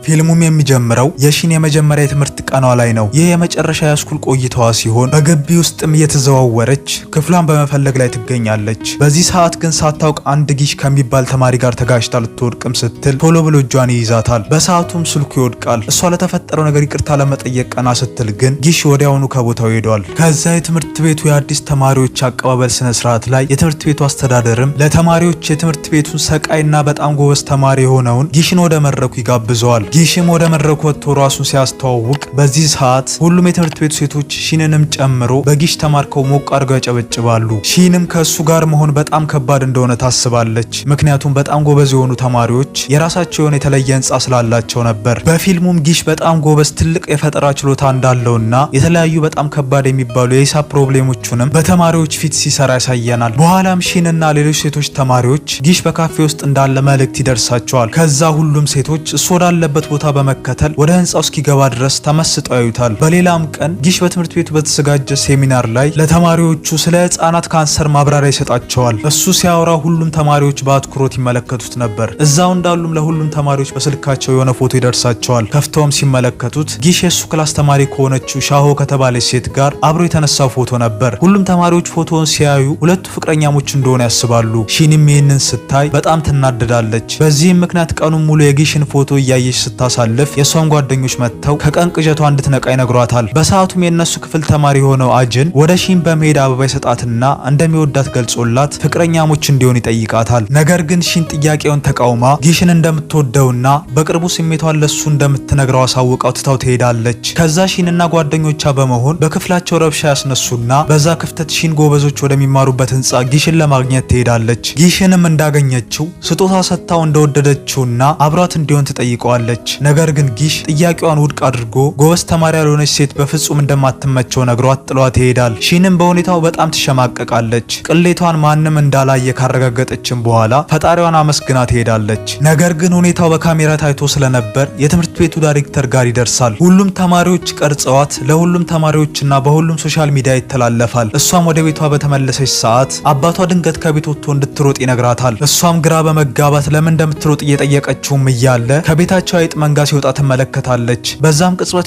ፊልሙም የሚጀምረው የሺን የመጀመሪያ የትምህርት ቀኗ ላይ ነው። ይህ የመጨረሻ የስኩል ቆይታዋ ሲሆን በግቢ ውስጥም እየተዘዋወረች ክፍሏን በመፈለግ ላይ ትገኛለች። በዚህ ሰዓት ግን ሳታውቅ አንድ ጊሽ ከሚባል ተማሪ ጋር ተጋጭታ ልትወድቅም ስትል ቶሎ ብሎ እጇን ይይዛታል። በሰዓቱም ስልኩ ይወድቃል። እሷ ለተፈጠረው ነገር ይቅርታ ለመጠየቅ ቀና ስትል ግን ጊሽ ወዲያውኑ ከቦታው ሄዷል። ከዛ የትምህርት ቤቱ የአዲስ ተማሪዎች አቀባበል ስነ ስርዓት ላይ የትምህርት ቤቱ አስተዳደርም ለተማሪዎች የትምህርት ቤቱን ሰቃይና በጣም ጎበዝ ተማሪ የሆነውን ጊሽን ወደ መድረኩ ይጋብዘዋል። ጊሽም ወደ መድረኩ ወጥቶ ራሱን ሲያስተዋውቅ በዚህ ሰዓት ሁሉም የትምህርት ቤቱ ሴቶች ሺንንም ጨምሮ በጊሽ ተማርከው ሞቅ አድርገው ያጨበጭባሉ። ሺንም ከሱ ጋር መሆን በጣም ከባድ እንደሆነ ታስባለች። ምክንያቱም በጣም ጎበዝ የሆኑ ተማሪዎች የራሳቸው የሆነ የተለየ ህንጻ ስላላቸው ነበር። በፊልሙም ጊሽ በጣም ጎበዝ ትልቅ የፈጠራ ችሎታ እንዳለውና የተለያዩ በጣም ከባድ የሚባሉ የሂሳብ ፕሮብሌሞቹንም በተማሪዎች ፊት ሲሰራ ያሳየናል። በኋላም ሺንና ሌሎች ሴቶች ተማሪዎች ጊሽ በካፌ ውስጥ እንዳለ መልእክት ይደርሳቸዋል። ከዛ ሁሉም ሴቶች እሱ ወዳለበት ቦታ በመከተል ወደ ህንጻው እስኪገባ ድረስ ተመስጠው ያዩታል። በሌላም ቀን ጊሽ በትምህርት ቤቱ በተዘጋጀ ሴሚናር ላይ ለተማሪዎቹ ስለ ህጻናት ካንሰር ማብራሪያ ይሰጣቸዋል። እሱ ሲያወራ ሁሉም ተማሪዎች በአትኩሮት ይመለከቱት ነበር። እዛው እንዳሉም ለሁሉም ተማሪዎች በስልካቸው የሆነ ፎቶ ይደርሳቸዋል። ከፍተውም ሲመለከቱት ጊሽ የሱ ክላስ ተማሪ ከሆነችው ሻሆ ከተባለች ሴት ጋር አብሮ የተነሳው ፎቶ ነበር። ሁሉም ተማሪዎች ፎቶውን ሲያዩ ሁለቱ ፍቅረኛሞች እንደሆነ ያስባሉ። ሺንም ይህንን ስታይ በጣም ትናደዳለች። በዚህም ምክንያት ቀኑን ሙሉ የጊሽን ፎቶ እያየች ስታሳልፍ የሷን ጓደኞች መጥተው ከቀን ቅዠቷ እንድትነቃ ይነግሯታል። በሰዓቱም የነሱ ክፍል ተማሪ የሆነው አጅን ወደ ሺን በመሄድ አበባ ይሰጣትና እንደሚወዳት ገልጾላት ፍቅረኛሞች እንዲሆን ይጠይቃታል። ነገር ግን ሺን ጥያቄውን ተቃውማ ጊሽን እንደምትወደውና በቅርቡ ስሜቷን ለሱ እንደምትነግረው አሳውቃው ትታው ትሄዳለች። ከዛ ሺንና ጓደኞቿ በመሆን በክፍላቸው ረብሻ ያስነሱና በዛ ክፍተት ሺን ጎበዞች ወደሚማሩበት ህንጻ ጊሽን ለማግኘት ትሄዳለች። ጊሽንም እንዳገኘችው ስጦታ ሰጥታው እንደወደደችውና አብሯት እንዲሆን ትጠይቀዋለች። ነገር ግን ጊሽ ጥያቄዋን ውድቅ አድርጎ ጎበዝ ተማሪ ያልሆነች ሴት በፍጹም እንደማትመቸው ነግሯት ጥሏት ይሄዳል። ሺንም በሁኔታው በጣም ትሸማቀቃለች። ቅሌቷን ማንም እንዳላየ ካረጋገጠችም በኋላ ፈጣሪዋን አመስግና ትሄዳለች። ነገር ግን ሁኔታው በካሜራ ታይቶ ስለነበር የትምህርት ቤቱ ዳይሬክተር ጋር ይደርሳል። ሁሉም ተማሪዎች ቀርጸዋት ለሁሉም ተማሪዎችና በሁሉም ሶሻል ሚዲያ ይተላለፋል። እሷም ወደ ቤቷ በተመለሰች ሰዓት አባቷ ድንገት ከቤት ወጥቶ እንድትሮጥ ይነግራታል። እሷም ግራ በመጋባት ለምን እንደምትሮጥ እየጠየቀችውም እያለ ከቤታቸው አይጥ መንጋ ሲወጣ ትመለከታለች። በዛም ቅጽበት